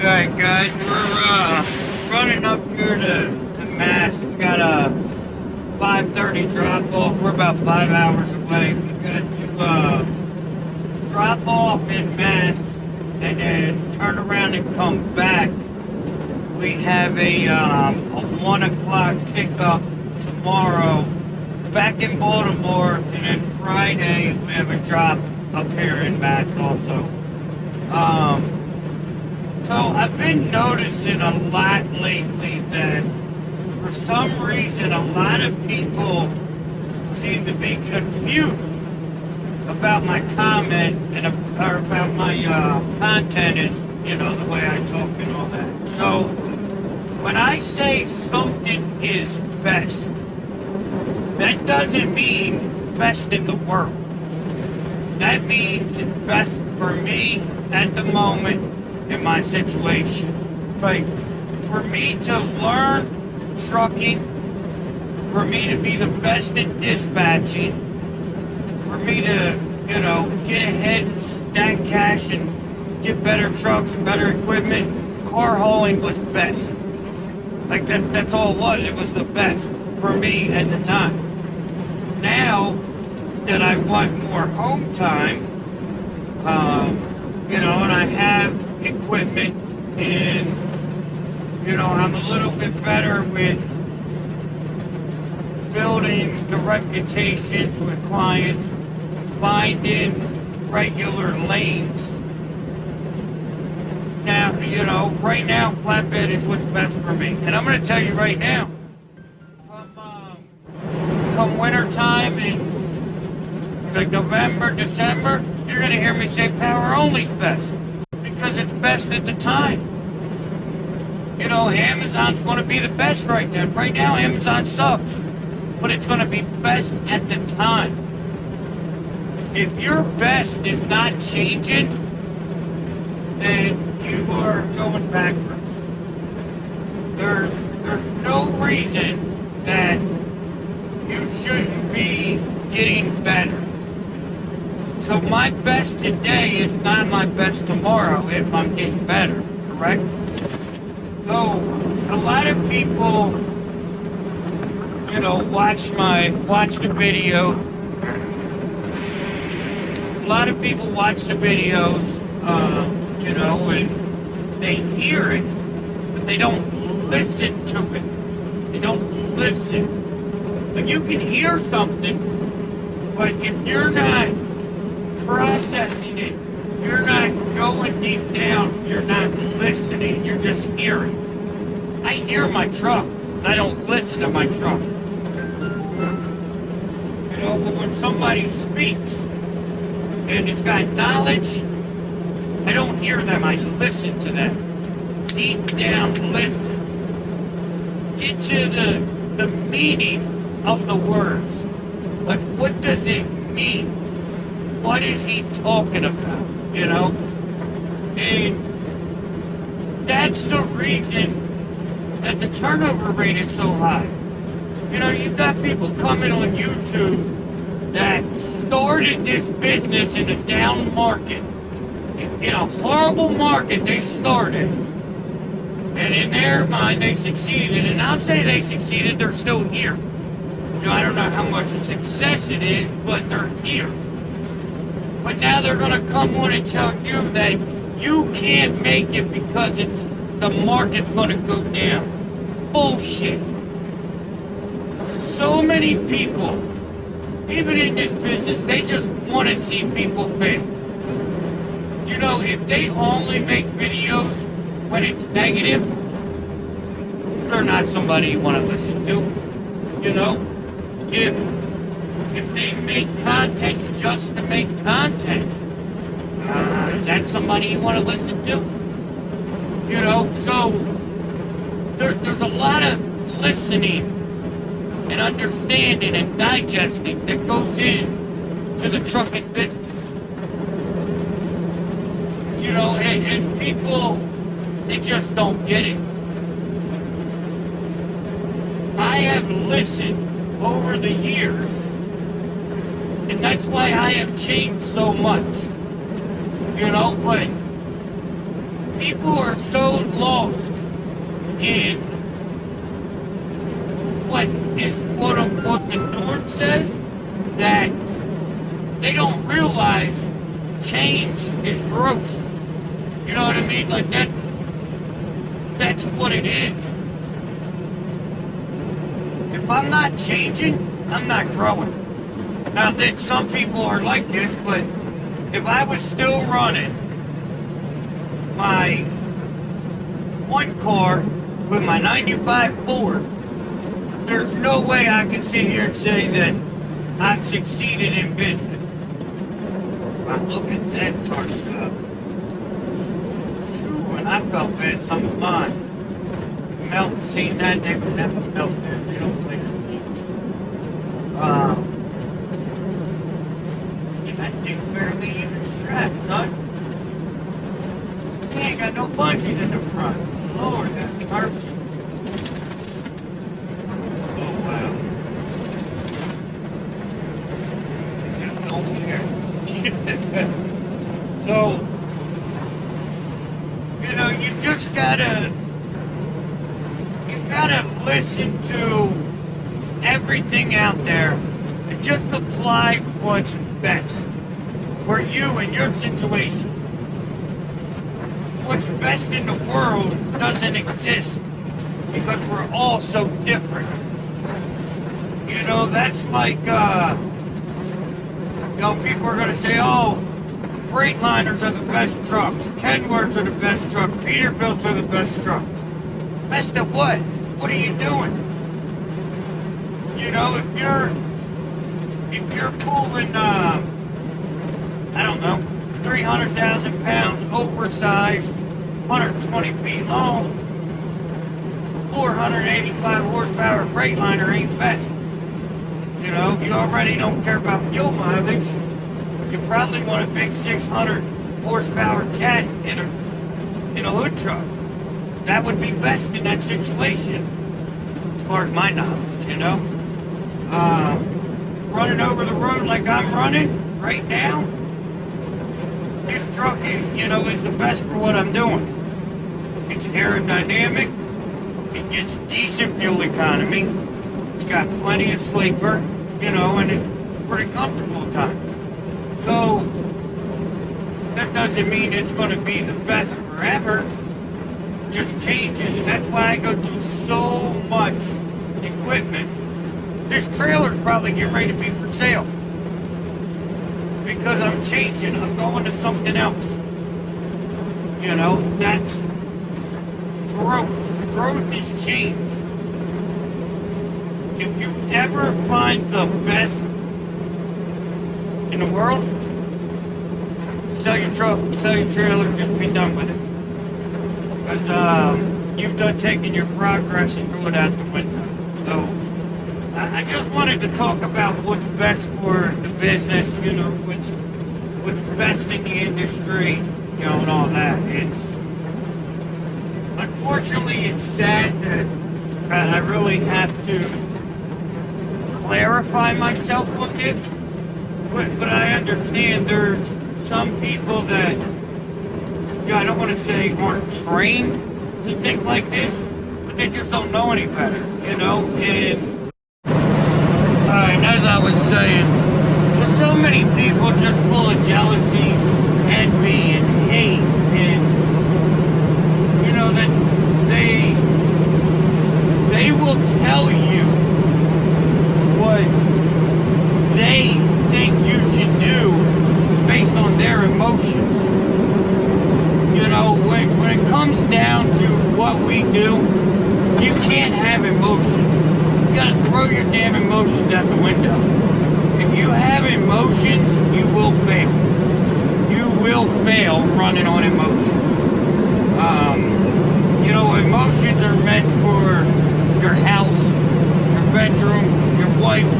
Alright guys, we're running up here to Mass. We got a 5:30 drop off. We're about 5 hours away. We got to drop off in Mass and then turn around and come back. We have a 1 o'clock pickup tomorrow back in Baltimore, and then Friday we have a drop up here in Mass also. So I've been noticing a lot lately that for some reason a lot of people seem to be confused about my comment and about my content and, you know, the way I talk and all that. So when I say something is best, that doesn't mean best in the world. That means it's best for me at the moment in my situation. Like, for me to learn trucking, for me to be the best at dispatching, for me to, you know, get ahead and stack cash and get better trucks and better equipment, car hauling was best. Like, that's all it was. It was the best for me at the time. Now that I want more home time, you know, and I have equipment and, you know, I'm a little bit better with building the reputations with clients, finding regular lanes. Now, you know, right now, flatbed is what's best for me. And I'm going to tell you right now, come winter time in like November, December, you're going to hear me say power only's best. Because it's best at the time. You know, Amazon's going to be the best right now. Right now, Amazon sucks. But it's going to be best at the time. If your best is not changing, then you are going backwards. There's no reason that you shouldn't be getting better. So my best today is not my best tomorrow if I'm getting better, correct? So a lot of people, you know, watch the video. A lot of people watch the videos, you know, and they hear it, but they don't listen to it. They don't listen. Like, you can hear something, but if you're not processing it, you're not going deep down, you're not listening, you're just hearing. I hear my truck, and I don't listen to my truck. You know, but when somebody speaks and it's got knowledge, I don't hear them, I listen to them. Deep down, listen. Get to the meaning of the words. Like, what does it mean? What is he talking about, you know? And that's the reason that the turnover rate is so high. You know, you've got people coming on YouTube that started this business in a down market. In a horrible market they started. And in their mind they succeeded. And I'll say they succeeded, they're still here. You know, I don't know how much a success it is, but they're here. But now they're going to come on and tell you that you can't make it because the market's going to go down. Bullshit. So many people, even in this business, they just want to see people fail. You know, if they only make videos when it's negative, they're not somebody you want to listen to. You know, if they make content just to make content, is that somebody you want to listen to? You know, so there's a lot of listening and understanding and digesting that goes in to the trucking business. You know, and people, they just don't get it. I have listened over the years, and that's why I have changed so much. You know, but People are so lost in what is quote unquote the norm says that they don't realize change is growth. You know what I mean? Like that's what it is. If I'm not changing, I'm not growing. Now that some people are like this, but if I was still running my one car with my 95 Ford, there's no way I can sit here and say that I've succeeded in business. Wow, look at that car shop. When I felt bad, some of mine melt. Seen that, they would never melt there. They don't play the beach. That thing barely even strapped, son. He ain't got no bungees in the front. Lord have mercy. Oh, wow. Just don't care. So, you know, you just gotta listen to everything out there and just apply what's best for you and your situation. What's best in the world doesn't exist because we're all so different. You know, that's like, you know, people are gonna say, oh, Freightliners are the best trucks, Kenworths are the best trucks, Peterbilts are the best trucks. Best at what? What are you doing? You know, if you're pulling, I don't know, 300,000 pounds, oversized, 120 feet long, 485 horsepower Freightliner ain't best. You know, you already don't care about fuel mileage. You probably want a big 600 horsepower cat in a hood truck. That would be best in that situation, as far as my knowledge, you know. Running over the road like I'm running right now, this truck, you know, is the best for what I'm doing. It's aerodynamic, it gets decent fuel economy, it's got plenty of sleeper, you know, and it's pretty comfortable at times. So, that doesn't mean it's going to be the best forever. Just changes, and that's why I go through so much equipment. This trailer's probably getting ready to be for sale because I'm changing. I'm going to something else. You know, that's growth. Growth is change. If you ever find the best in the world, sell your truck, sell your trailer, just be done with it. Because you've done taking your progress and threw it out the window. So I just wanted to talk about what's best for the business, you know, what's best in the industry, you know, and all that. Unfortunately, it's sad that I really have to clarify myself with this, but I understand there's some people that, you know, I don't want to say aren't trained to think like this, but they just don't know any better, you know. And as I was saying, there's so many people just full of jealousy, envy, and hate, and you know that they will tell you what they think you should do based on their emotions. You know, when it comes down to what we do, you can't have emotions. You gotta throw your damn emotions out the window. If you have emotions, you will fail. You will fail running on emotions. You know, emotions are meant for your house, your bedroom, your wife,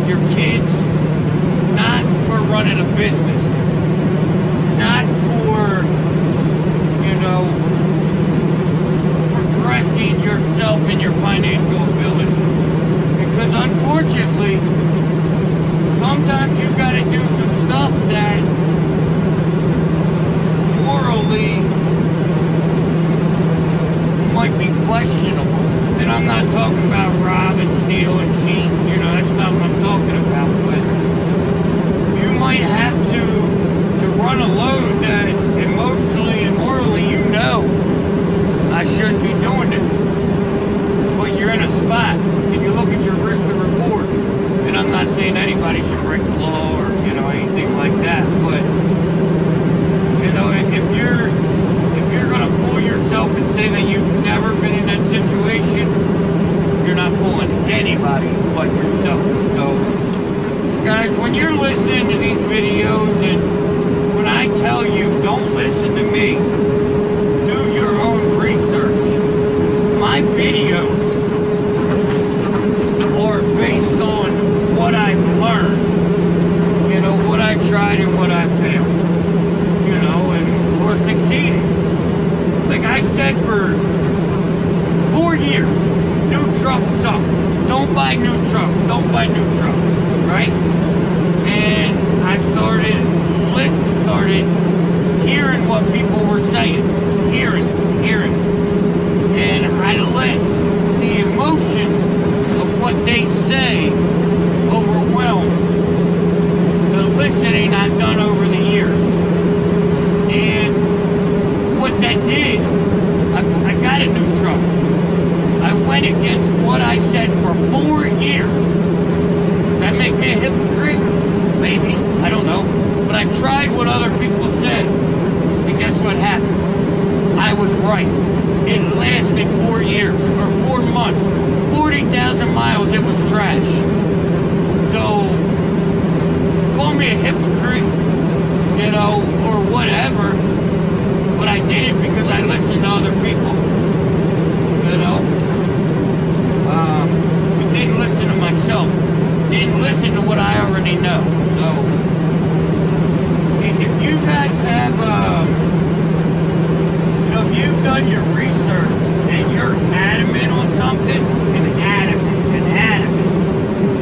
your kids, not for running a business. Not for, you know, progressing yourself and your financial ability. Because unfortunately, sometimes you've got to do some stuff that morally questionable. And I'm not talking about robbing, stealing, cheating, you know, that's not what I'm talking about. But you might have to run a load that emotionally and morally you know I shouldn't be doing this. But you're in a spot and you look at your risk and reward. And I'm not saying anybody should break the law or, you know, anything like that. But, you know, if you're going to fool yourself and say that you've never been in that situation, you're not fooling anybody but yourself. So, guys, when you're listening to these videos and when I tell you don't listen to me, do your own research. My videos are based on what I've learned, you know, what I tried and what I failed, you know, and or succeeded. Like I said for 4 years, new trucks suck. Don't buy new trucks. Don't buy new trucks, right? And I started hearing what people were saying, hearing. And I let the emotion of what they say overwhelm the listening I've done over the years. And what that did, I got a new truck. I went against what I said for 4 years. Does that make me a hypocrite? Maybe. I don't know. But I tried what other people said. And guess what happened? I was right. It lasted 4 years, or 4 months. 40,000 miles, it was trash. So, call me a hypocrite, you know, or whatever. But I did it because I listened to other people, you know. But didn't listen to myself. Didn't listen to what I already know. So, if you guys have, you know, if you've done your research and you're adamant on something,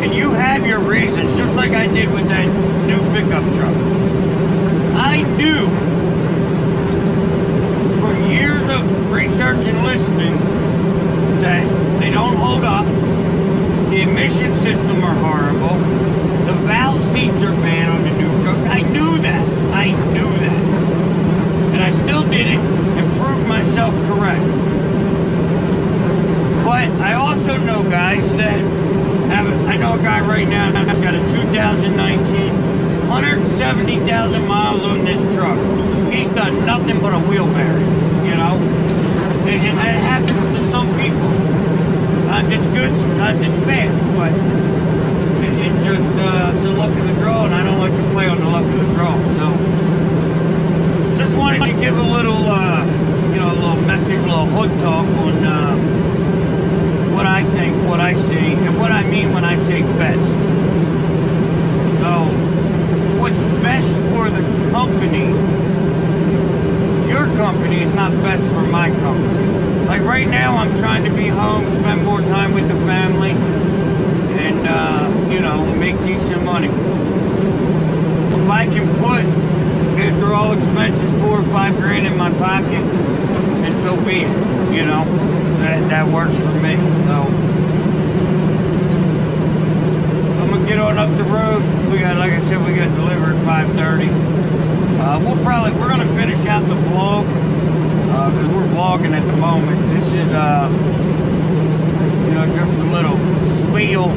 and you have your reasons, just like I did with that new pickup truck. I knew from years of research and listening that they don't hold up, the emission system are horrible, the valve seats are bad on the new trucks. I knew that. And I still did it and proved myself correct. But I also know guys that I know a guy right now that's got a 2019, 170,000 miles on this truck. He's done nothing but a wheel bearing, you know? And that happens to some people. Sometimes it's good, sometimes it's bad, but it's just it's a luck of the draw, and I don't like to play on the luck of the draw. So, just wanted to give a little, you know, a little message, a little hood talk on what I think, what I see, and what I mean when I say best. So, what's best for the company, your company is not best for my company. Like right now, I'm trying to be home, spend more time with the family, and, you know, make decent money. If I can put, after all expenses, 4 or 5 grand in my pocket, and so be it, you know. That works for me. So I'm gonna get on up the road. We got, like I said, we got delivered at 5:30. We're gonna finish out the vlog because we're vlogging at the moment. This is you know, just a little spiel